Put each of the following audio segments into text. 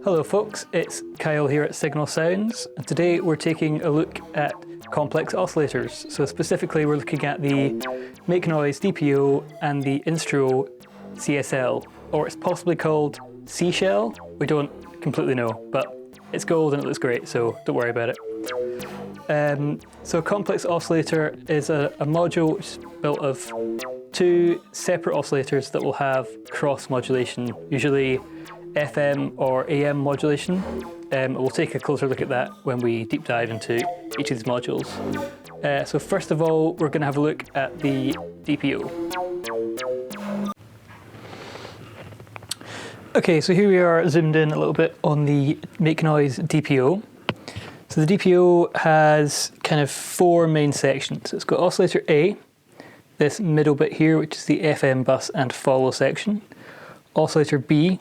Hello folks, it's Kyle here at Signal Sounds, and today we're taking a look at complex oscillators. So specifically we're looking at the Make Noise DPO and the Instro CSL, or it's possibly called Seashell. We don't completely know, but it's gold and it looks great, so don't worry about it. So a complex oscillator is a module which is built of two separate oscillators that will have cross modulation, usually FM or AM modulation. We'll take a closer look at that when we deep dive into each of these modules. So first of all, we're going to have a look at the DPO. Okay, so here we are zoomed in a little bit on the Make Noise DPO. So the DPO has kind of four main sections. It's got oscillator A, this middle bit here, which is the FM bus and follow section, oscillator B,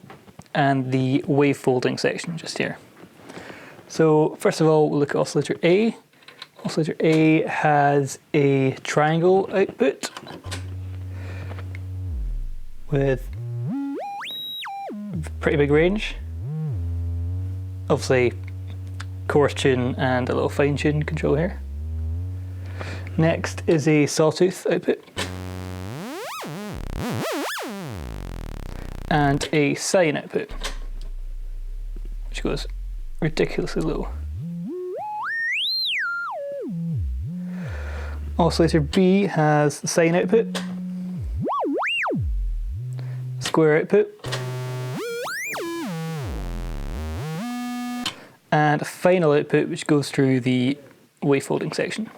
and the wave folding section just here. So first of all, we'll look at oscillator A. Oscillator A has a triangle output with pretty big range. Obviously, coarse tune and a little fine tune control here. Next is a sawtooth output and a sine output, which goes ridiculously low. Oscillator B has the sine output, square output, and a final output which goes through the wave folding section.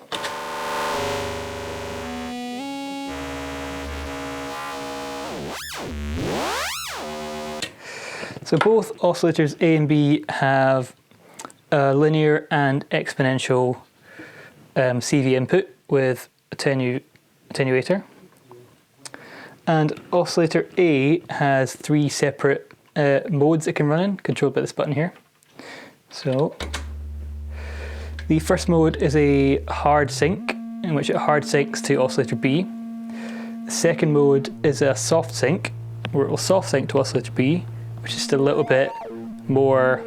So both oscillators A and B have a linear and exponential CV input with attenuator. And oscillator A has three separate modes it can run in, controlled by this button here. So the first mode is a hard sync, in which it hard syncs to oscillator B. The second mode is a soft sync, where it will soft sync to oscillator B, which is just a little bit more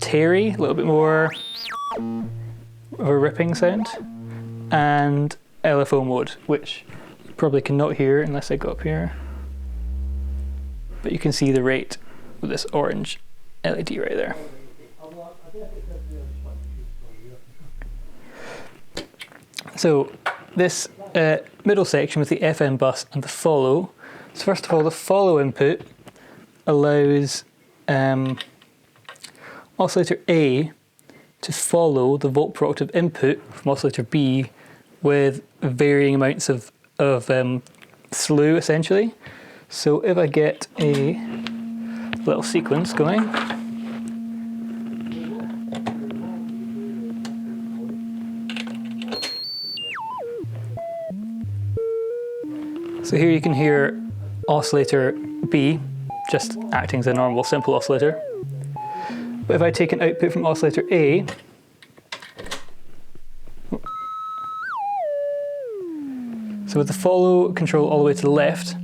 teary, a little bit more of a ripping sound, and LFO mode, which you probably cannot hear unless I go up here, but you can see the rate with this orange LED right there. So this middle section with the FM bus and the follow. So first of all, the follow input allows oscillator A to follow the volt per octave input from oscillator B with varying amounts of slew, essentially. So if I get a little sequence going, so here you can hear oscillator B just acting as a normal simple oscillator. But if I take an output from oscillator A, so with the follow control all the way to the left,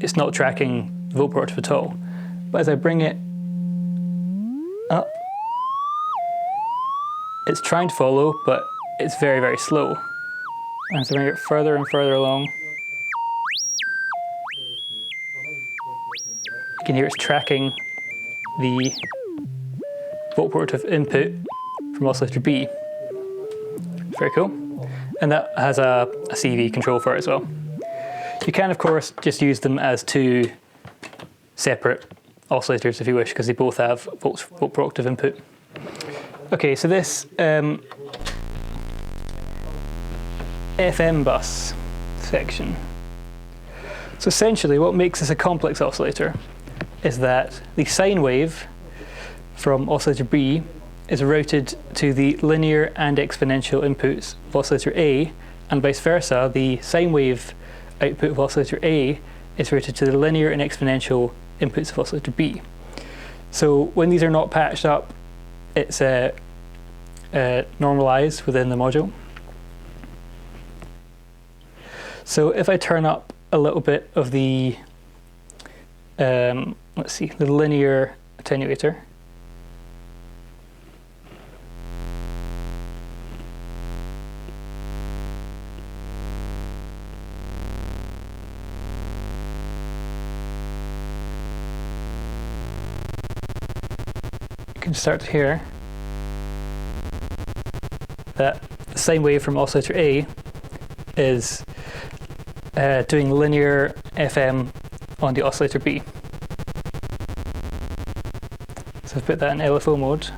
it's not tracking volt per octave at all. But as I bring it up, it's trying to follow, but it's very, very slow. And as I bring it further and further along, you can hear it's tracking the volt per octave input from oscillator B. Very cool. And that has a CV control for it as well. You can, of course, just use them as two separate oscillators if you wish, because they both have volt per octave input. Okay, so this FM bus section. So essentially what makes this a complex oscillator is that the sine wave from oscillator B is routed to the linear and exponential inputs of oscillator A, and vice versa, the sine wave output of oscillator A is routed to the linear and exponential inputs of oscillator B. So when these are not patched up, it's normalized within the module. So if I turn up a little bit of the, let's see, the linear attenuator. You can start to hear that the sine wave from oscillator A is doing linear FM on the oscillator B. So I've put that in LFO mode.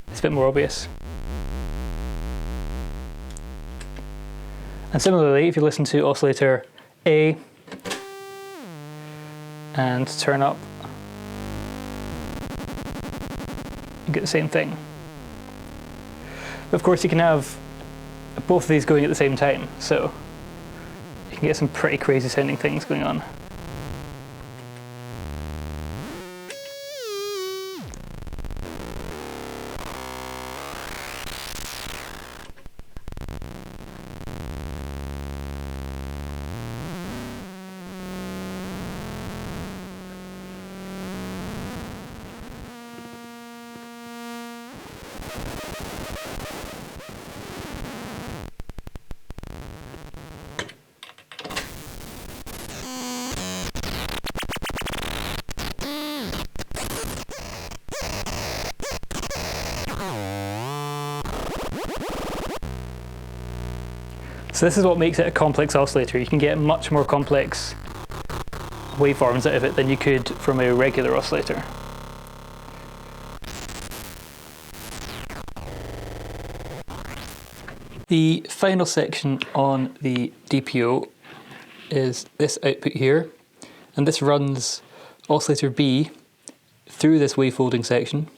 It's a bit more obvious. And similarly, if you listen to oscillator A and turn up, you get the same thing. But of course, you can have both of these going at the same time, so you can get some pretty crazy sounding things going on. So this is what makes it a complex oscillator. You can get much more complex waveforms out of it than you could from a regular oscillator. The final section on the DPO is this output here, and this runs oscillator B through this wavefolding section.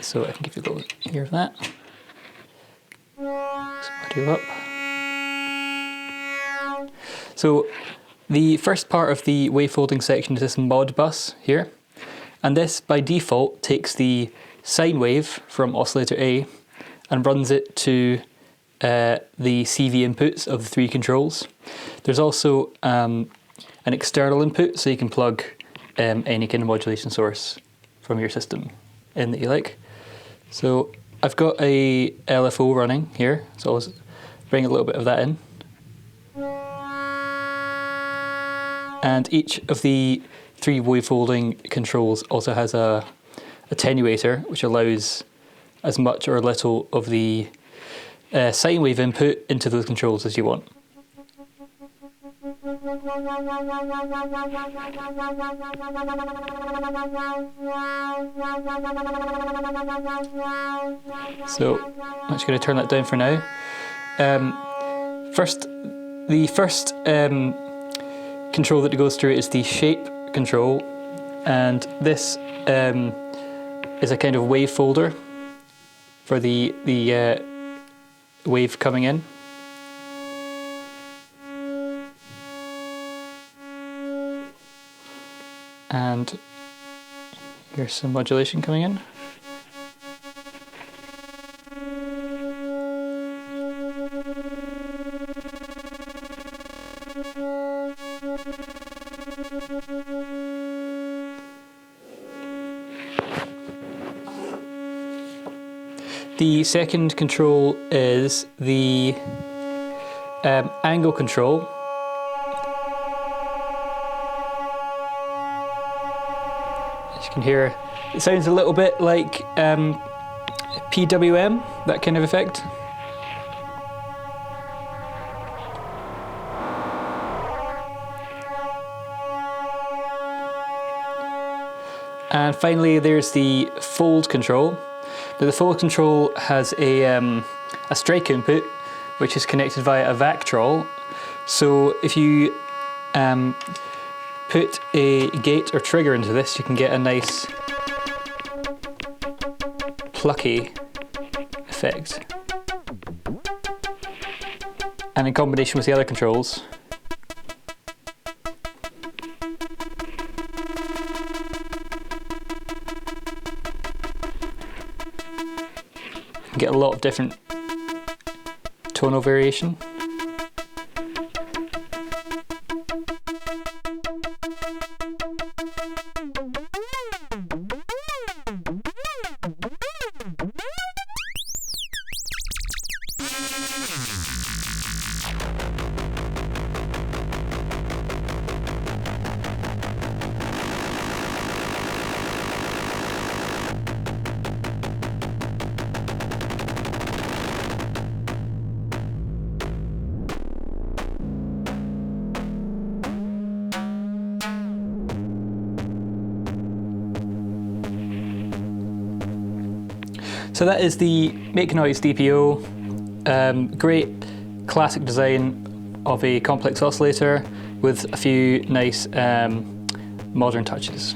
So I can give you a little ear of that. Audio up. So the first part of the wavefolding section is this mod bus here, and this by default takes the sine wave from oscillator A and runs it to the CV inputs of the three controls. There's also an external input, so you can plug any kind of modulation source from your system in that you like. So I've got a LFO running here, so I'll bring a little bit of that in. And each of the three wavefolding controls also has a attenuator, which allows as much or little of the sine wave input into those controls as you want. So I'm just going to turn that down for now. The first control that it goes through is the shape control, and this is a kind of wave folder for the wave coming in. And here's some modulation coming in. The second control is the angle control. As you can hear, it sounds a little bit like PWM, that kind of effect. And finally, there's the fold control. Now, the fold control has a strike input, which is connected via a Vactrol. So if you put a gate or trigger into this, you can get a nice plucky effect. And in combination with the other controls, you can get a lot of different tonal variation. So that is the Make Noise DPO. Great classic design of a complex oscillator with a few nice modern touches.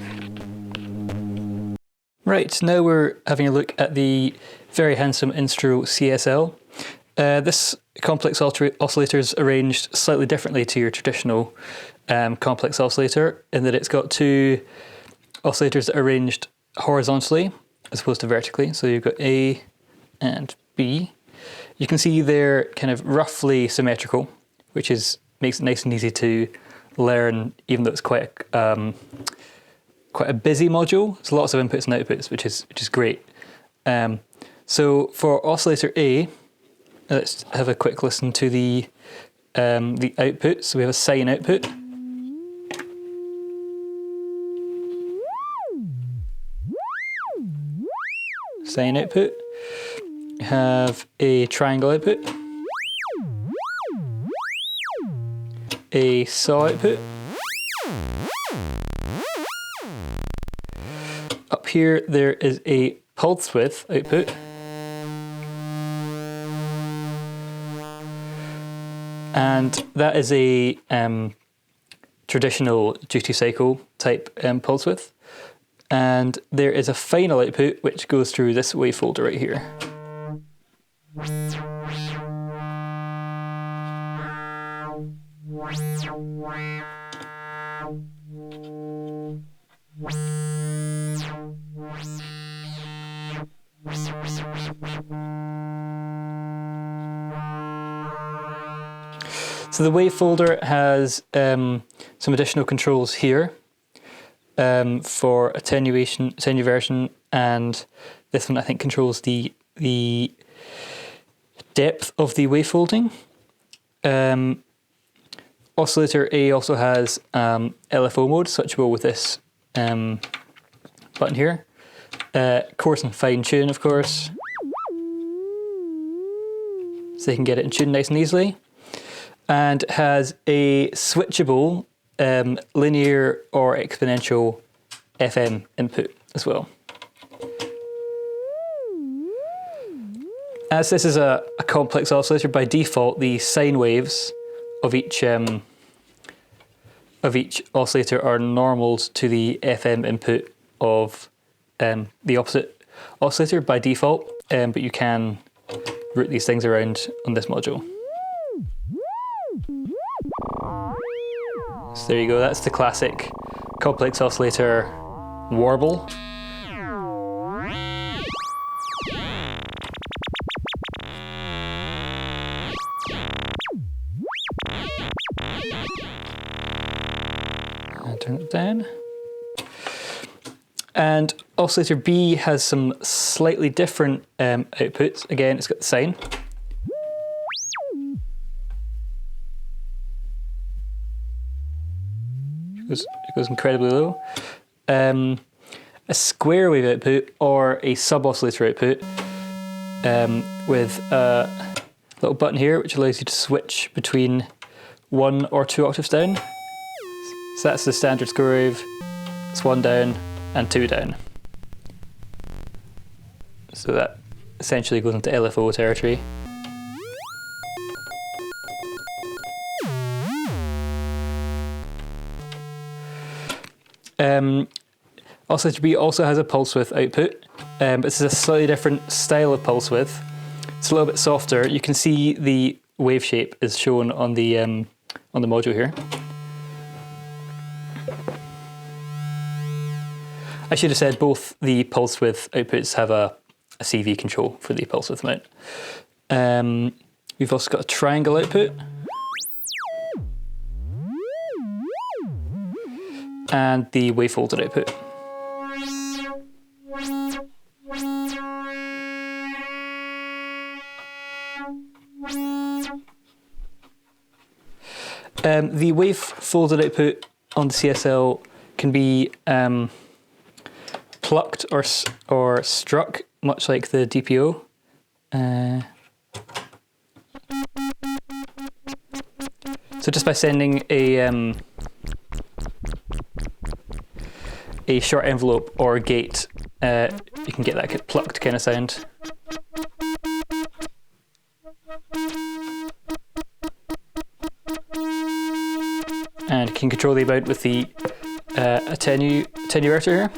Right, now we're having a look at the very handsome Instro CSL. This complex oscillator is arranged slightly differently to your traditional complex oscillator in that it's got two oscillators that are arranged horizontally as opposed to vertically. So you've got A and B. You can see they're kind of roughly symmetrical, which makes it nice and easy to learn, even though it's quite a busy module. There's lots of inputs and outputs, which is great. So for oscillator A, let's have a quick listen to the output. So we have a sine output. Sine output. We have a triangle output. A saw output. Up here there is a pulse width output. And that is a traditional duty cycle type pulse width. And there is a final output which goes through this wave folder right here. So the wave folder has some additional controls here for attenuation, and this one I think controls the depth of the wavefolding. Oscillator A also has LFO mode, switchable with this button here. Coarse and fine tune, of course, so you can get it in tune nice and easily. And has a switchable linear or exponential FM input as well. As this is a complex oscillator, by default the sine waves of each oscillator are normalled to the FM input of the opposite oscillator by default, but you can route these things around on this module. So there you go, that's the classic complex oscillator warble. I'll turn it down. And oscillator B has some slightly different outputs. Again, it's got the sine. It goes incredibly low. A square wave output or a sub-oscillator output with a little button here which allows you to switch between 1 or 2 octaves down. So that's the standard square wave. It's 1 down and 2 down. So that essentially goes into LFO territory. Oscillator B also has a pulse width output, but this is a slightly different style of pulse width. It's a little bit softer. You can see the wave shape is shown on the module here. I should have said both the pulse width outputs have a CV control for the pulse width amount. We've also got a triangle output. And the wavefolded output. The wavefolded output on the CSL can be plucked or struck, much like the DPO. So just by sending a short envelope or gate, you can get that plucked kind of sound. And you can control the amount with the attenuator here.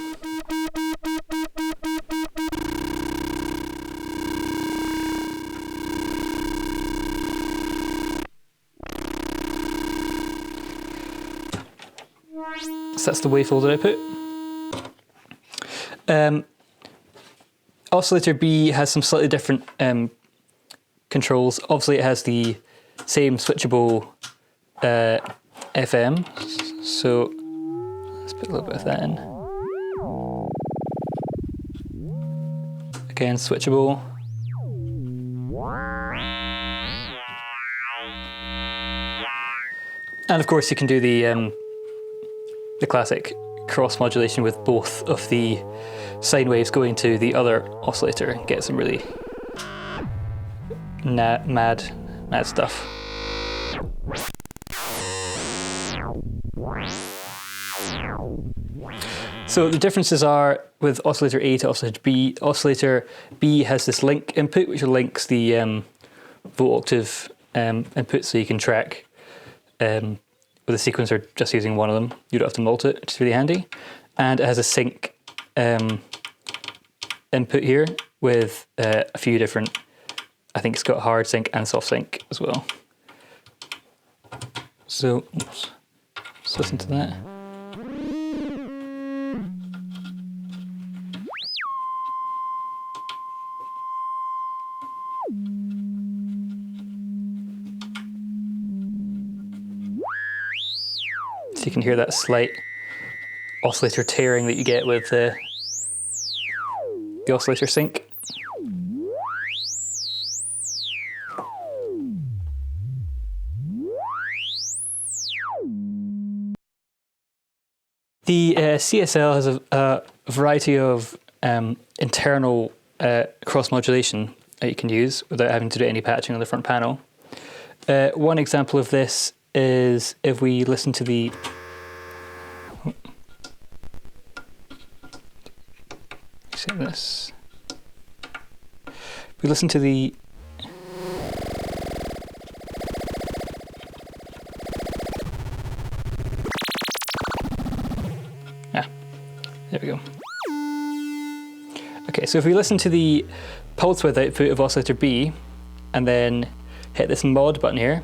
So that's the wavefolder output. Oscillator B has some slightly different controls. Obviously, it has the same switchable FM. So let's put a little bit of that in. Again, switchable. And of course, you can do the classic cross modulation with both of the sine waves going to the other oscillator and get some really mad stuff. So the differences are with oscillator A to oscillator B. Oscillator B has this link input which links the volt octave input, so you can track with a sequencer just using one of them. You don't have to mult it, which is really handy. And it has a sync input here with a few different, I think it's got hard sync and soft sync as well. So, oops, let's listen to that. So you can hear that slight oscillator tearing that you get with the oscillator sync. The CSL has a variety of internal cross modulation that you can use without having to do any patching on the front panel. One example of this is if we listen to the we listen to the there we go. Okay, so if we listen to the pulse width output of oscillator B and then hit this mod button here,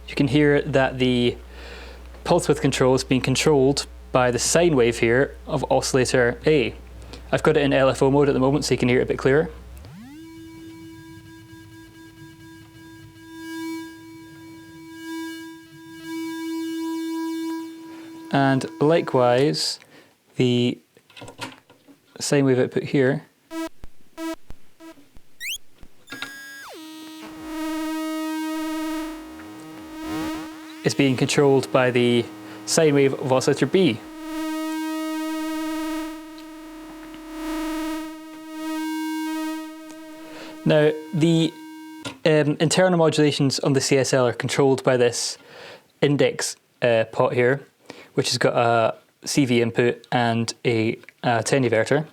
you can hear that the pulse width control is being controlled by the sine wave here of oscillator A. I've got it in LFO mode at the moment so you can hear it a bit clearer. And likewise, the sine wave output here is being controlled by the sine wave of oscillator B. Now, the internal modulations on the CSL are controlled by this index pot here, which has got a CV input and a attenuator.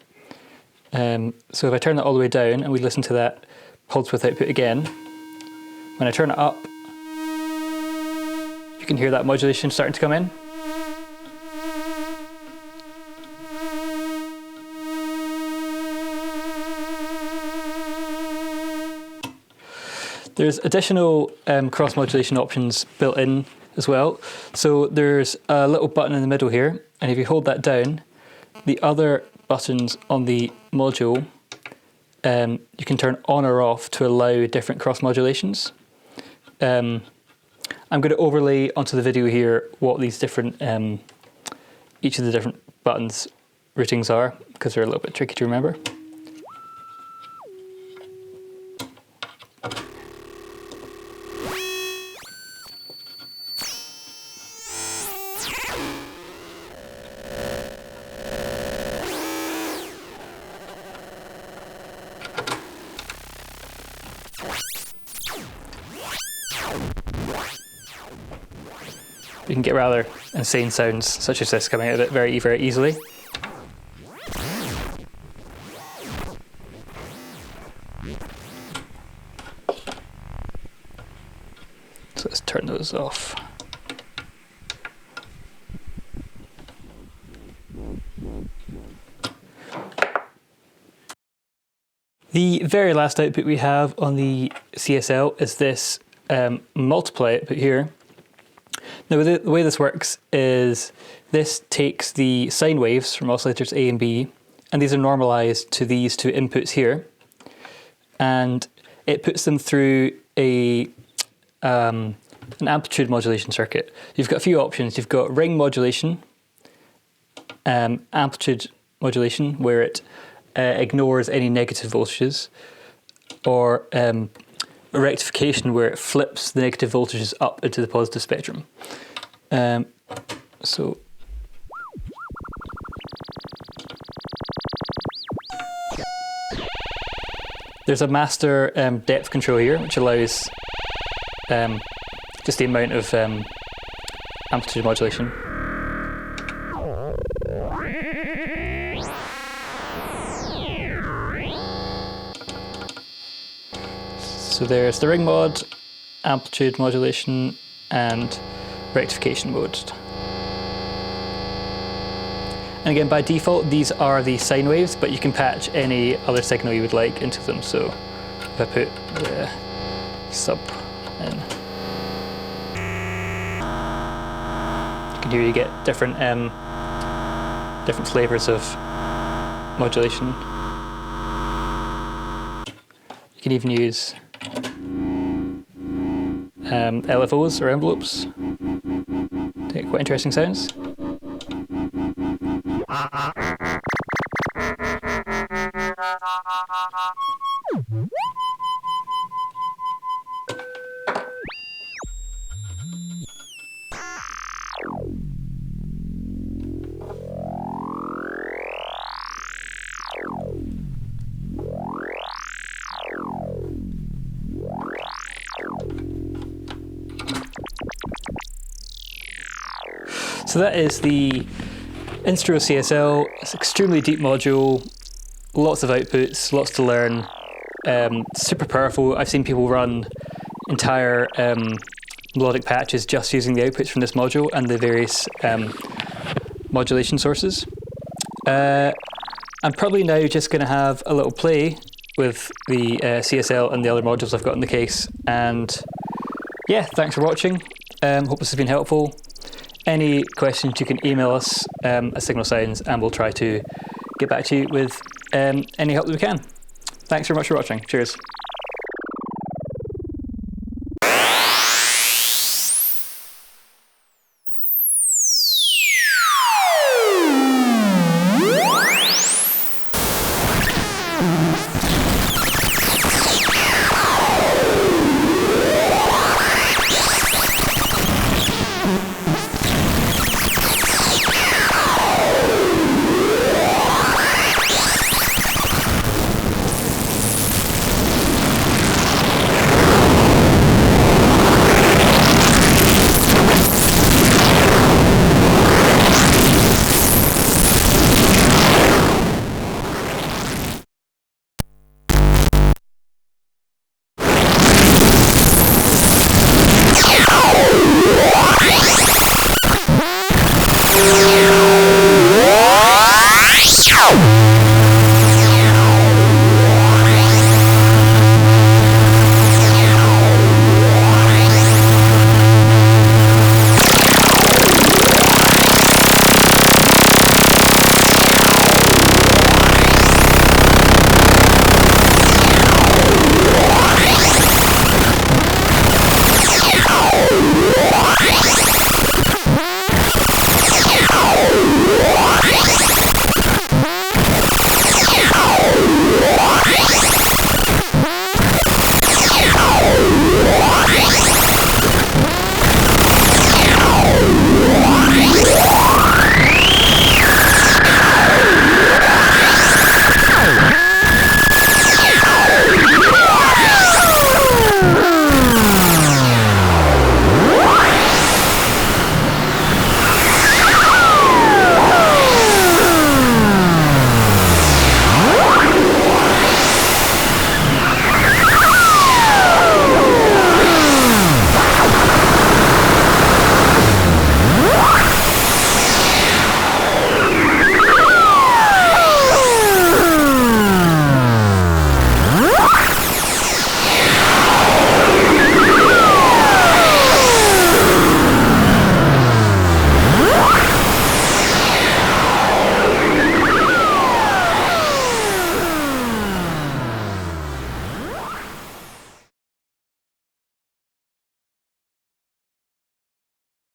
So if I turn that all the way down and we listen to that pulse width output again, when I turn it up, you can hear that modulation starting to come in. There's additional cross modulation options built in as well. So there's a little button in the middle here, and if you hold that down, the other buttons on the module, you can turn on or off to allow different cross modulations. I'm going to overlay onto the video here what these different, each of the different buttons routings are, because they're a little bit tricky to remember. You can get rather insane sounds such as this coming out of it very, very easily. So let's turn those off. The very last output we have on the CSL is this multiply output here. Now the way this works is this takes the sine waves from oscillators A and B, and these are normalized to these two inputs here, and it puts them through an amplitude modulation circuit. You've got a few options. You've got ring modulation, amplitude modulation, where it ignores any negative voltages, or rectification, where it flips the negative voltages up into the positive spectrum. So there's a master depth control here, which allows just the amount of amplitude modulation. So there's the ring mod, amplitude modulation, and rectification mode. And again, by default, these are the sine waves, but you can patch any other signal you would like into them. So if I put the sub in, you can hear you get different flavors of modulation. You can even use LFOs or envelopes to get quite interesting sounds. So that is the Instro CSL. It's an extremely deep module, lots of outputs, lots to learn, super powerful. I've seen people run entire melodic patches just using the outputs from this module and the various modulation sources. I'm probably now just going to have a little play with the CSL and the other modules I've got in the case. And yeah, thanks for watching. Hope this has been helpful. Any questions, you can email us at Signal Sounds, and we'll try to get back to you with any help that we can. Thanks very much for watching. Cheers.